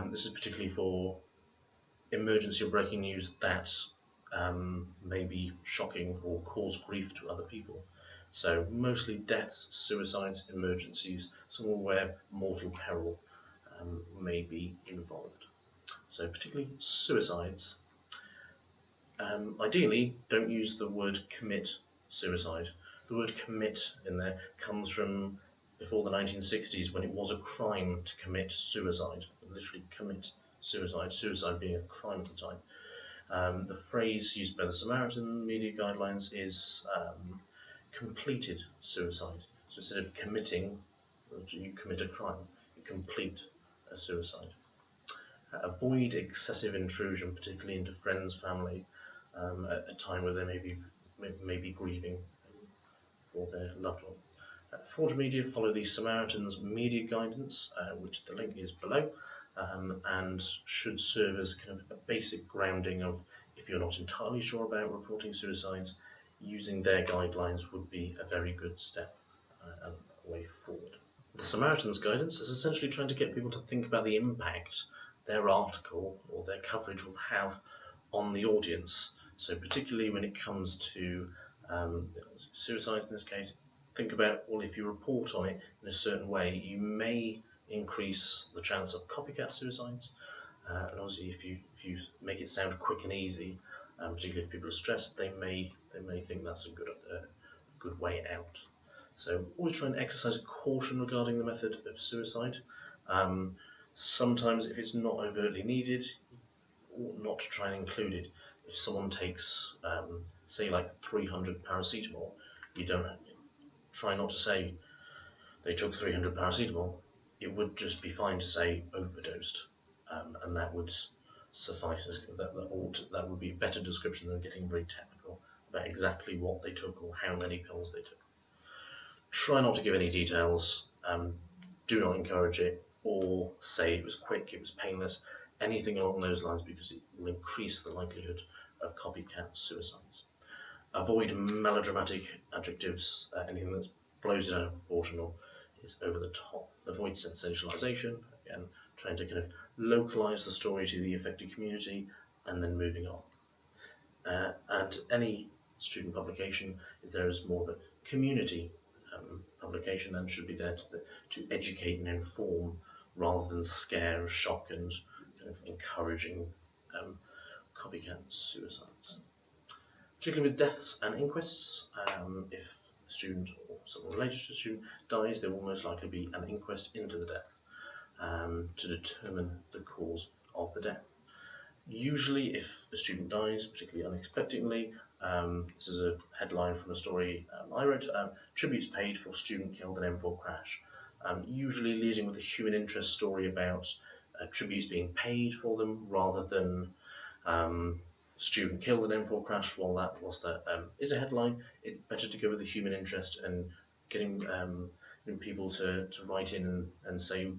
This is particularly for emergency or breaking news that may be shocking or cause grief to other people. So mostly deaths, suicides, emergencies, somewhere where mortal peril may be involved. So particularly suicides. Ideally, don't use the word commit suicide. The word commit in there comes from before the 1960s, when it was a crime to commit suicide, literally commit suicide, suicide being a crime at the time. The phrase used by the Samaritan media guidelines is completed suicide. So instead of committing, you commit a crime, you complete a suicide. Avoid excessive intrusion, particularly into friends, family, at a time where they may be grieving for their loved one. Forge Media follow the Samaritan's media guidance, which the link is below, and should serve as kind of a basic grounding of, if you're not entirely sure about reporting suicides, using their guidelines would be a very good step and a way forward. The Samaritan's guidance is essentially trying to get people to think about the impact their article or their coverage will have on the audience. So particularly when it comes to suicides in this case, think about, well, if you report on it in a certain way, you may increase the chance of copycat suicides. And obviously, if you make it sound quick and easy, particularly if people are stressed, they may think that's a good way out. So always try and exercise caution regarding the method of suicide. Sometimes, if it's not overtly needed, you ought not to try and include it. If someone takes, say, like 300 paracetamol, you don't try not to say they took 300 paracetamol. It would just be fine to say overdosed, and that would suffice. That would be a better description than getting very technical about exactly what they took or how many pills they took. Try not to give any details. Do not encourage it, or say it was quick, it was painless, anything along those lines, because it will increase the likelihood of copycat suicides. Avoid melodramatic adjectives, anything that blows it out of proportion or is over the top. Avoid sensationalization, again, trying to kind of localize the story to the affected community and then moving on. And any student publication, if there is more of a community publication, then should be there to educate and inform rather than scare, shock, and kind of encouraging copycat suicides. Particularly with deaths and inquests, if a student or someone related to a student dies, there will most likely be an inquest into the death to determine the cause of the death. Usually, if a student dies, particularly unexpectedly, this is a headline from a story I wrote, tributes paid for student killed in M4 crash. Usually leading with a human interest story about tributes being paid for them rather than student killed in M4 crash. While that is a headline, it's better to go with the human interest and getting people to write in and say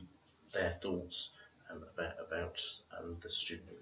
their thoughts about the student.